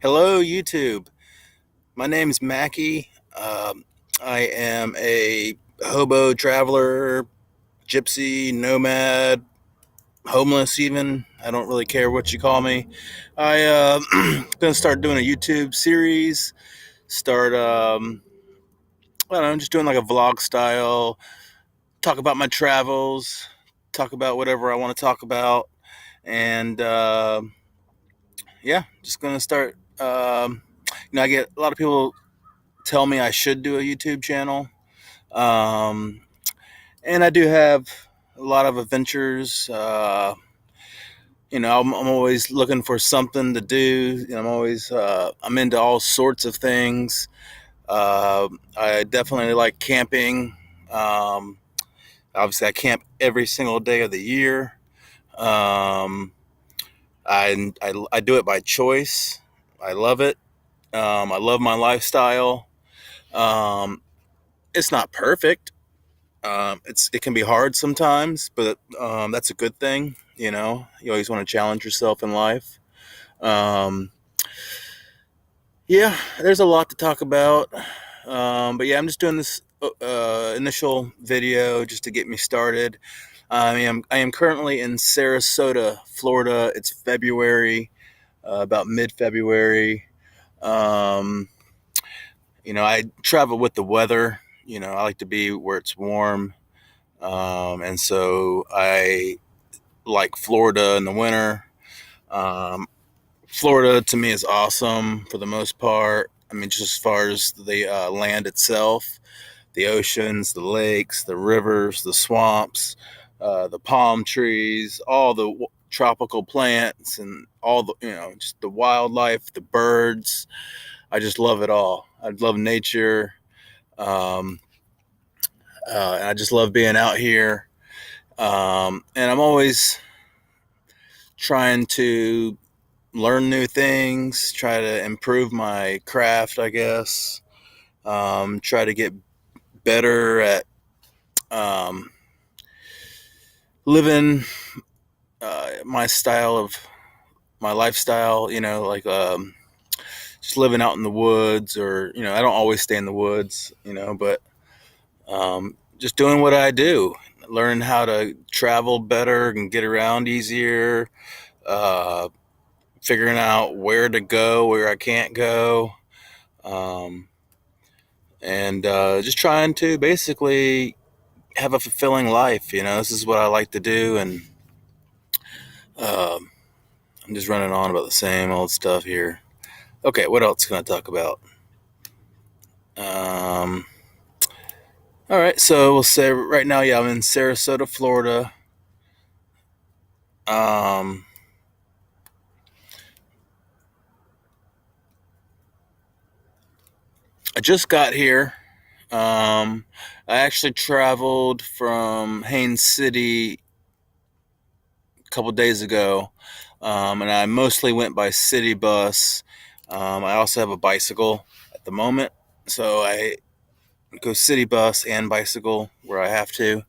Hello, YouTube. My name's Mackie. I am a hobo traveler, gypsy, nomad, homeless even. I don't really care what you call me. I gonna start doing a YouTube series. Start I don't know, just doing like a vlog style. Talk about my travels. Talk about whatever I want to talk about, and yeah, just gonna start. I get a lot of people tell me I should do a YouTube channel. Um, and I do have a lot of adventures. I'm always looking for something to do. I'm into all sorts of things. I definitely like camping. Um, Obviously, I camp every single day of the year. Um, I do it by choice. I love it. I love my lifestyle. Um, it's not perfect. It can be hard sometimes, but that's a good thing. You always want to challenge yourself in life. Um, yeah, there's a lot to talk about. But yeah, I'm just doing this initial video just to get me started. I am currently in Sarasota, Florida. It's February, about mid-February. Um, I travel with the weather. I like to be where it's warm. And so I like Florida in the winter. Um, Florida to me is awesome for the most part. I mean, just as far as the land itself, the oceans, the lakes, the rivers, the swamps, the palm trees, all the tropical plants, and all the, just the wildlife, the birds. I just love it all. I love nature. Um, and I just love being out here. And I'm always trying to learn new things, try to improve my craft, I guess. Try to get better at um, living my style of my lifestyle. Just living out in the woods, or I don't always stay in the woods, but just doing what I do, learn how to travel better and get around easier. Uh, Figuring out where to go, where I can't go, um, and just trying to basically have a fulfilling life. This is what I like to do, and um, I'm just running on about the same old stuff here. Okay, what else can I talk about? Um, all right, so we'll say right now, yeah, I'm in Sarasota, Florida. Um, I just got here. I actually traveled from Haines City a couple days ago, and I mostly went by city bus. I also have a bicycle at the moment, so I go city bus and bicycle where I have to,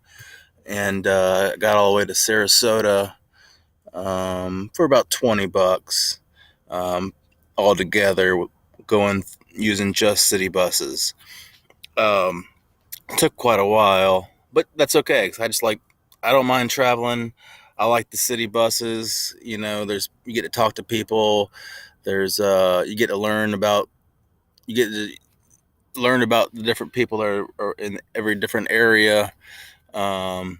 and got all the way to Sarasota for about $20 um, all together, going using just city buses. Um, Took quite a while, but that's okay. 'Cause I don't mind traveling. I like the city buses. You get to talk to people. You get to learn about the different people that are in every different area. Um,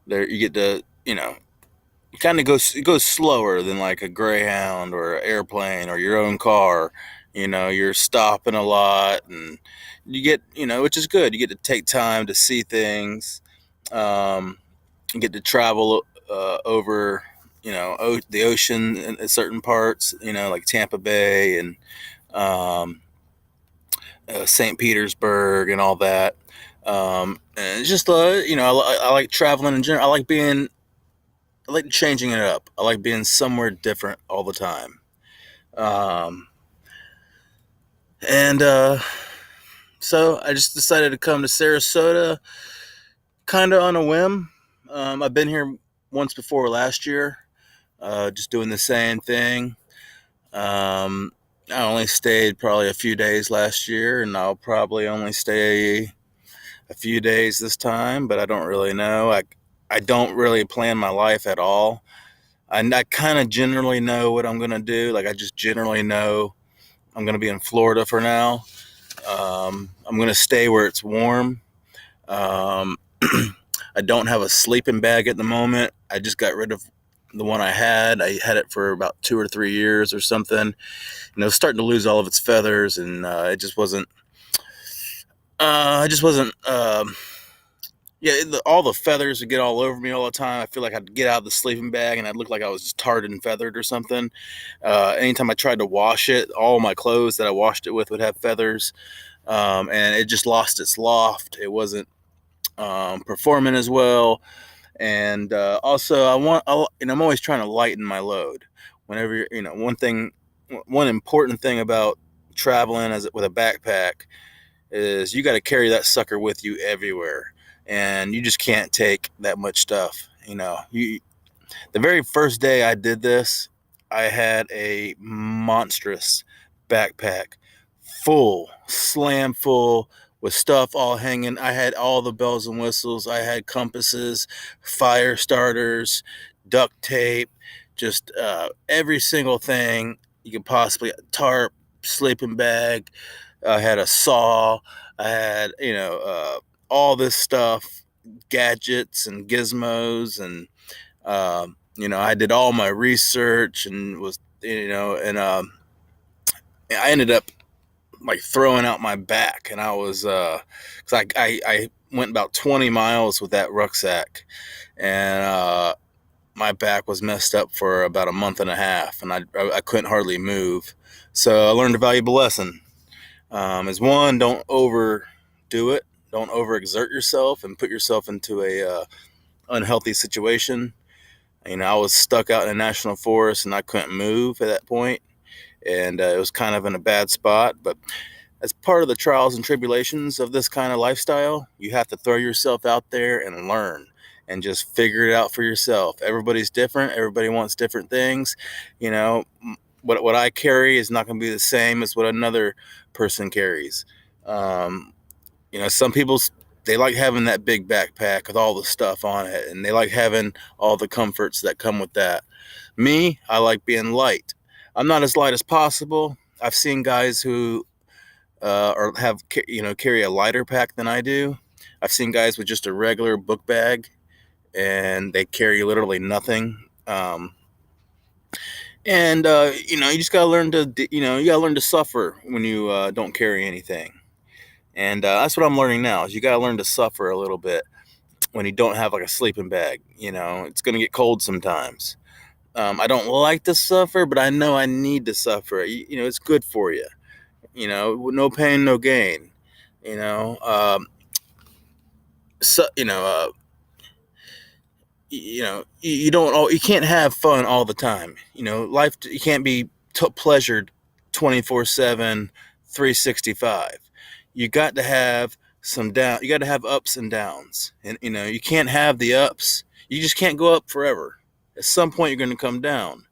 there you get to it kind of goes slower than like a Greyhound or an airplane or your own car. You're stopping a lot, and you get which is good. You get to take time to see things. You get to travel over the ocean in certain parts. Like Tampa Bay and um, St. Petersburg and all that. And it's just I like traveling in general. I like changing it up. I like being somewhere different all the time. Um, and So I just decided to come to Sarasota kind of on a whim. I've been here once before last year, just doing the same thing. Um, I only stayed probably a few days last year, and I'll probably only stay a few days this time, but I don't really know. I don't really plan my life at all. I kind of generally know what I'm going to do. Like, I just generally know I'm going to be in Florida for now. I'm going to stay where it's warm. Um, I don't have a sleeping bag at the moment. I just got rid of the one I had. I had it for about 2 or 3 years or something. It was starting to lose all of its feathers, and it just wasn't. I just wasn't. Yeah, all the feathers would get all over me all the time. I feel like I'd get out of the sleeping bag and I'd look like I was just tarred and feathered or something. Anytime I tried to wash it, all my clothes that I washed it with would have feathers, and it just lost its loft. It wasn't performing as well, and also I'm always trying to lighten my load. Whenever one important thing about traveling with a backpack is you got to carry that sucker with you everywhere, and you just can't take that much stuff. The very first day I did this, I had a monstrous backpack, full, slam full, with stuff all hanging. I had all the bells and whistles. I had compasses, fire starters, duct tape, just every single thing you could possibly, tarp, sleeping bag. I had a saw. I had, all this stuff, gadgets and gizmos, and I did all my research and I ended up like throwing out my back, and I was because I went about 20 miles with that rucksack, and my back was messed up for about a month and a half, and I couldn't hardly move. So I learned a valuable lesson. Is one, don't overdo it, don't overexert yourself and put yourself into a unhealthy situation. I was stuck out in a national forest and I couldn't move at that point, and it was kind of in a bad spot. But as part of the trials and tribulations of this kind of lifestyle, you have to throw yourself out there and learn and just figure it out for yourself. Everybody's different. Everybody wants different things. You know, what I carry is not going to be the same as what another person carries. Um, some people, they like having that big backpack with all the stuff on it, and they like having all the comforts that come with that. Me, I like being light. I'm not as light as possible. I've seen guys who or have carry a lighter pack than I do. I've seen guys with just a regular book bag and they carry literally nothing. And you just gotta learn to suffer when you don't carry anything. And that's what I'm learning now. Is you gotta learn to suffer a little bit when you don't have like a sleeping bag. It's gonna get cold sometimes. I don't like to suffer, but I know I need to suffer. It's good for you. No pain, no gain. You know, so you don't, you can't have fun all the time. Life, you can't be pleasured 24/7, 365. You got to have some down. You got to have ups and downs, and you can't have the ups. You just can't go up forever. At some point, you're going to come down.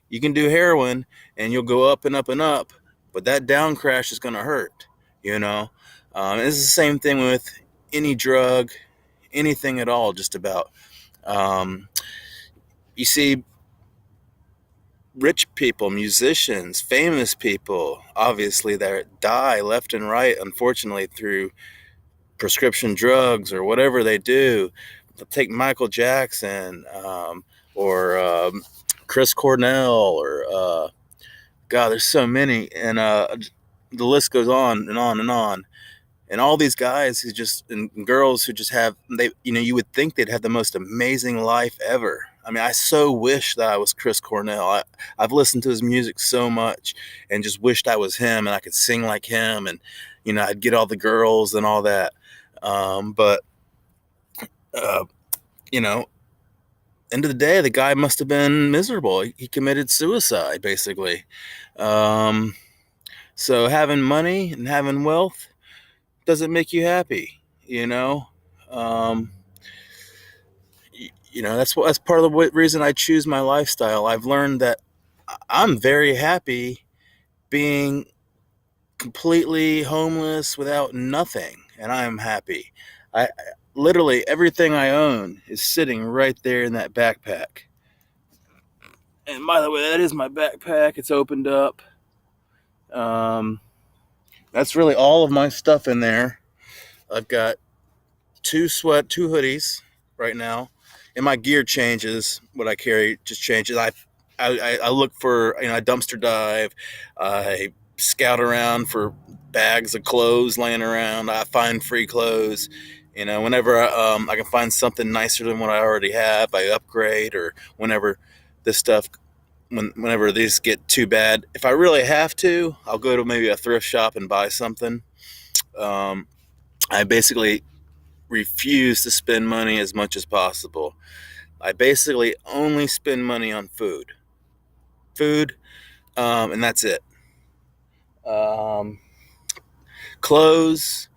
You can do heroin, and you'll go up and up and up, but that down crash is going to hurt. It's the same thing with any drug, anything at all, just about. Um, you see rich people, musicians, famous people, obviously, that die left and right, unfortunately, through prescription drugs or whatever they do. Take Michael Jackson, or Chris Cornell, or God, there's so many, and the list goes on and on and on. And all these guys and girls who just have, you would think they'd have the most amazing life ever. I mean, I so wish that I was Chris Cornell. I've listened to his music so much and just wished I was him and I could sing like him, and I'd get all the girls and all that. But uh, you know end of the day, the guy must have been miserable. He committed suicide, basically. um, so having money and having wealth doesn't make you happy. um, that's part of the reason I choose my lifestyle. I've learned that I'm very happy being completely homeless without nothing, and I'm happy. I literally everything I own is sitting right there in that backpack. And by the way, that is my backpack. It's opened up. Um, that's really all of my stuff in there. I've got two hoodies right now, and my gear changes. What I carry just changes. I look for, I dumpster dive. I scout around for bags of clothes laying around. I find free clothes. Whenever I can find something nicer than what I already have, I upgrade. Or whenever this stuff, whenever these get too bad, if I really have to, I'll go to maybe a thrift shop and buy something. Um, I basically refuse to spend money as much as possible. I basically only spend money on food, and that's it. Um, Clothes.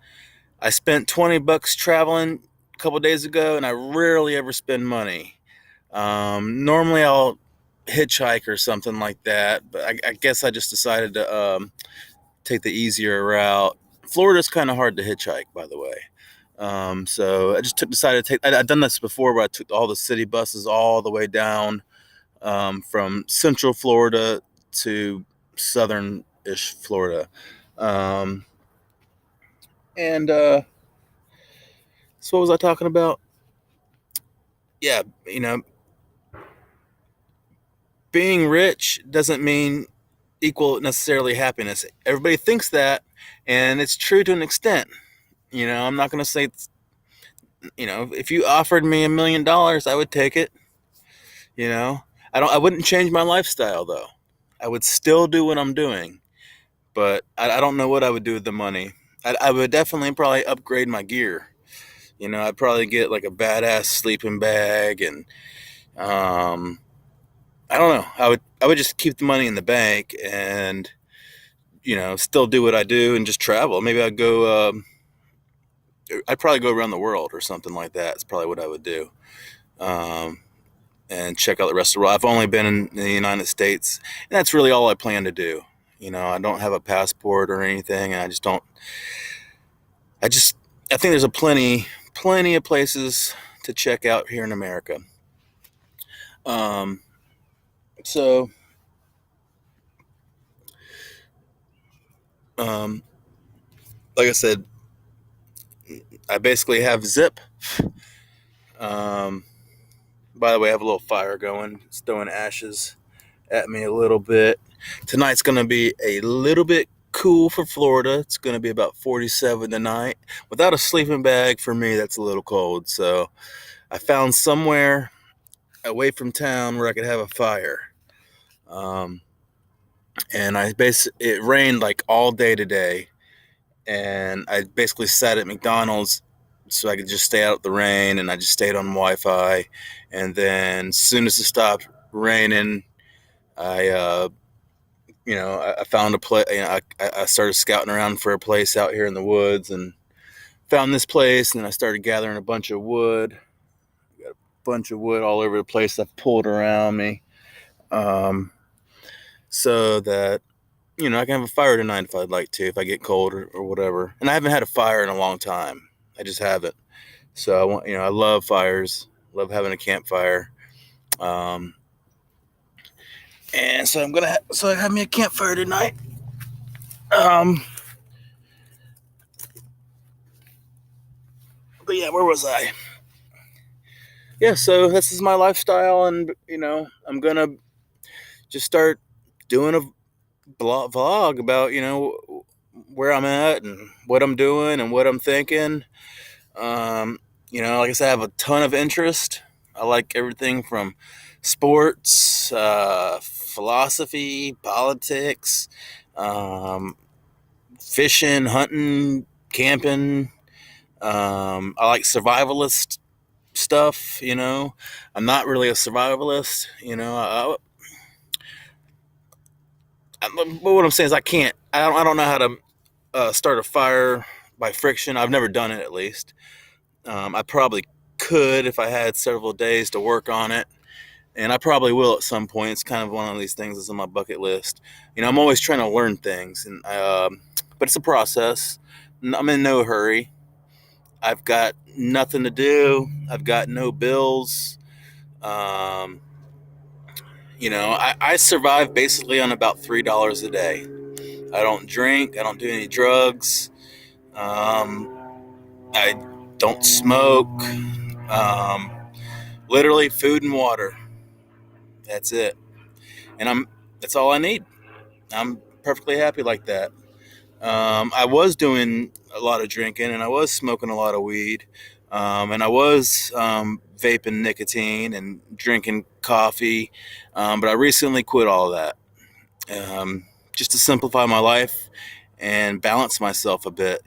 I spent $20 traveling a couple days ago, and I rarely ever spend money. Normally, I'll hitchhike or something like that, but I guess I just decided to take the easier route. Florida's kind of hard to hitchhike, by the way. So I just decided to take. I've done this before, where I took all the city buses all the way down from Central Florida to Southern-ish Florida, um, and so what was I talking about? Yeah, being rich doesn't mean equal necessarily happiness. Everybody thinks that, and it's true to an extent. I'm not going to say if you offered me $1 million, I would take it. You know, I wouldn't change my lifestyle though. I would still do what I'm doing, but I don't know what I would do with the money. I would definitely probably upgrade my gear. I'd probably get like a badass sleeping bag, and um, I don't know. I would just keep the money in the bank and still do what I do and just travel. Maybe I'd go. I'd probably go around the world or something like that. It's probably what I would do. Um, and check out the rest of the world. I've only been in the United States, and that's really all I plan to do. I don't have a passport or anything, and I just don't. I just I think there's a plenty of places to check out here in America. Um, so um, like I said, I basically have Zip. Um, by the way, I have a little fire going. It's throwing ashes at me a little bit. Tonight's going to be a little bit cool for Florida. It's going to be about 47 tonight. Without a sleeping bag, for me, that's a little cold. So I found somewhere away from town where I could have a fire. Um, and it rained like all day today. And I basically sat at McDonald's so I could just stay out of the rain. And I just stayed on Wi-Fi. And then as soon as it stopped raining, I I found a place. I started scouting around for a place out here in the woods and found this place. And then I started gathering a bunch of wood. Got a bunch of wood all over the place. I pulled around me, um, so that I can have a fire tonight if I'd like to, if I get cold or whatever. And I haven't had a fire in a long time. I just haven't. So I want I love fires. Love having a campfire. Um, and so so I have me a campfire tonight. Um, but yeah, where was I? Yeah, so this is my lifestyle, and I'm gonna just start doing a vlog about where I'm at and what I'm doing and what I'm thinking. Um, like I said, I have a ton of interest. I like everything from sports, philosophy, politics, um, fishing, hunting, camping. I like survivalist stuff. I'm not really a survivalist. But what I'm saying is I can't. I don't know how to start a fire by friction. I've never done it, at least. I probably could if I had several days to work on it. and I probably will at some point. It's kind of one of these things that's on my bucket list. I'm always trying to learn things, and but it's a process. I'm in no hurry. I've got nothing to do. I've got no bills. Um, I survive basically on about $3 a day. I don't drink. I don't do any drugs. Um, I don't smoke. Um, Literally, food and water. That's it. And that's all I need. I'm perfectly happy like that. I was doing a lot of drinking and I was smoking a lot of weed. And I was vaping nicotine and drinking coffee. But I recently quit all of that, just to simplify my life and balance myself a bit,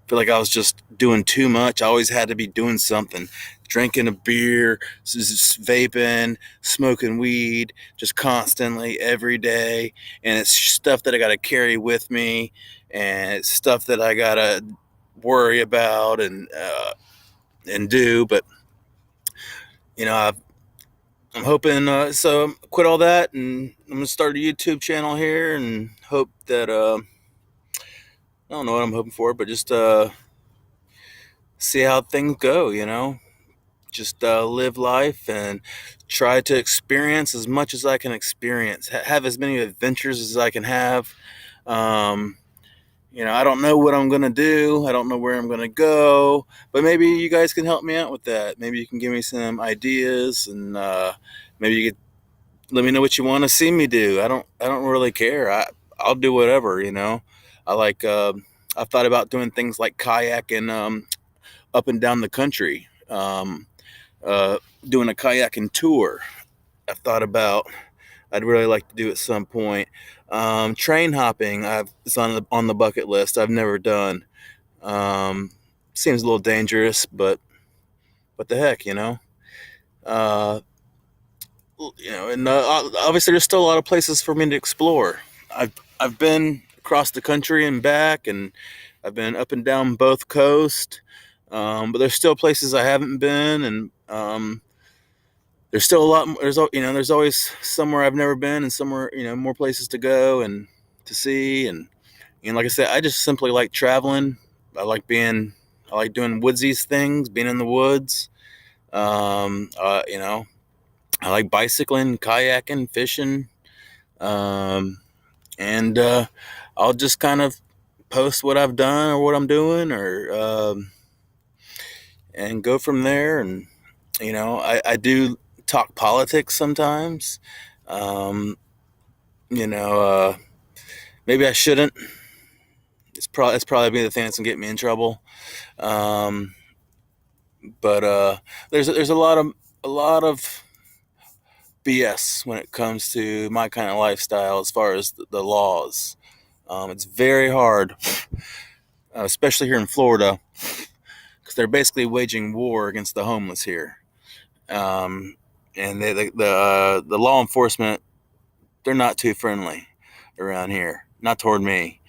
feel like I was just doing too much. I always had to be doing something, drinking a beer, vaping, smoking weed, just constantly every day. And it's stuff that I got to carry with me, and it's stuff that I got to worry about and do. But you know, I, I'm hoping. So quit all that, and I'm gonna start a YouTube channel here, and hope that I don't know what I'm hoping for, but just see how things go. Just live life and try to experience as much as I can experience, have as many adventures as I can have. Um, I don't know what I'm going to do. I don't know where I'm going to go, but maybe you guys can help me out with that. Maybe you can give me some ideas, and maybe you could let me know what you want to see me do. I don't really care. I'll do whatever, I like, I've thought about doing things like kayaking up and down the country. Uh, Doing a kayaking tour. I've thought about. I'd really like to do at some point. Train hopping. It's on the bucket list. I've never done. Um, Seems a little dangerous, but what the heck, Uh, and obviously there's still a lot of places for me to explore. I've been across the country and back, and I've been up and down both coasts. But there's still places I haven't been, and there's still a lot. There's always somewhere I've never been, and somewhere more places to go and to see. And like I said, I just simply like traveling. I like being, I like doing woodsies things, being in the woods. Um, uh, you know, I like bicycling, kayaking, fishing, um, and I'll just kind of post what I've done or what I'm doing, or and go from there. And I do talk politics sometimes. Um, you know, Maybe I shouldn't. It's probably the thing that's gonna get me in trouble. Um, but there's a lot of BS when it comes to my kind of lifestyle as far as the laws. It's very hard, especially here in Florida, because they're basically waging war against the homeless here. Um, and the law enforcement, they're not too friendly around here. Not toward me.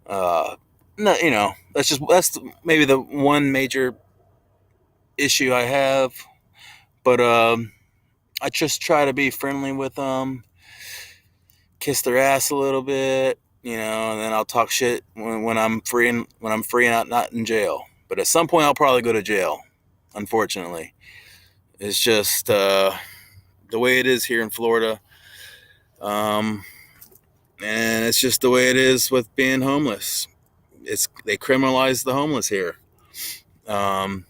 Uh, no, that's maybe the one major issue I have. But I just try to be friendly with them, kiss their ass a little bit, and then I'll talk shit when I'm free and not in jail. But at some point, I'll probably go to jail. Unfortunately, it's just the way it is here in Florida. Um, and it's just the way it is with being homeless. They criminalize the homeless here. Um,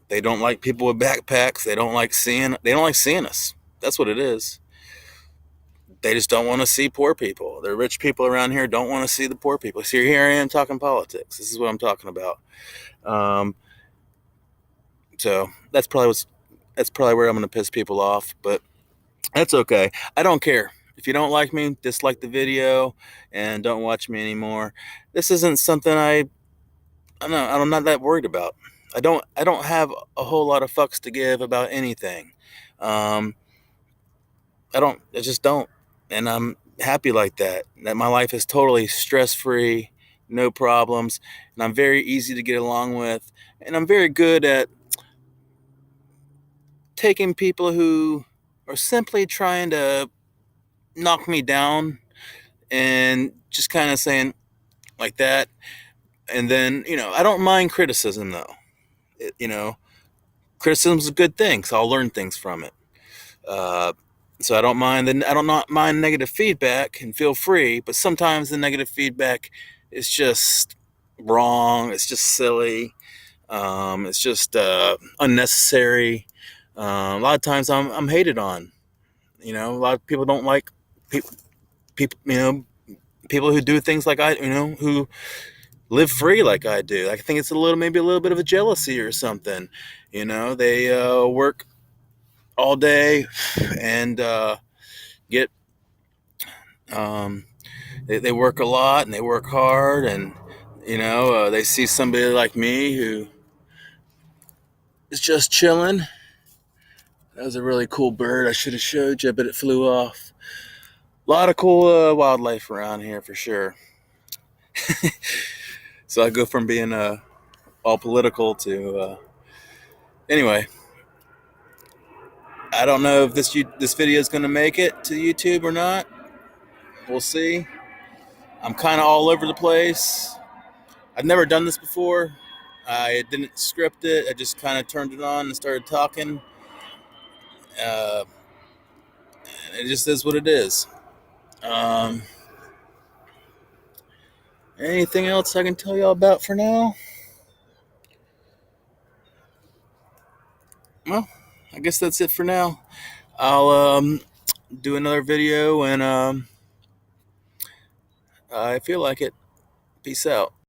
they don't like people with backpacks. They don't like seeing us. That's what it is. They just don't want to see poor people. The rich people around here don't want to see the poor people. So here I am talking politics. This is what I'm talking about. Um, so that's probably where I'm going to piss people off, but that's okay. I don't care. If you don't like me, dislike the video and don't watch me anymore. This isn't something I'm not that worried about. I don't have a whole lot of fucks to give about anything. Um, I just don't. And I'm happy like that. That my life is totally stress free, no problems, and I'm very easy to get along with. And I'm very good at taking people who are simply trying to knock me down and just kind of saying like that. And then, I don't mind criticism though. Criticism's a good thing, so I'll learn things from it. Uh, so I don't mind. Then I don't not mind negative feedback, and feel free. But sometimes the negative feedback is just wrong. It's just silly. It's just unnecessary. A lot of times I'm hated on. A lot of people don't like people. People, people who do things like who live free like I do. I think it's maybe a little bit of a jealousy or something. They work all day and get um, they work a lot and they work hard, and they see somebody like me who is just chilling. That was a really cool bird. I should have showed you, but it flew off. A lot of cool wildlife around here for sure. So I go from being all political to anyway. I don't know if this video is going to make it to YouTube or not. We'll see. I'm kind of all over the place. I've never done this before. I didn't script it. I just kind of turned it on and started talking. Uh, and it just is what it is. Um, Anything else I can tell y'all about for now? Well, I guess that's it for now. I'll do another video when I feel like it. Peace out.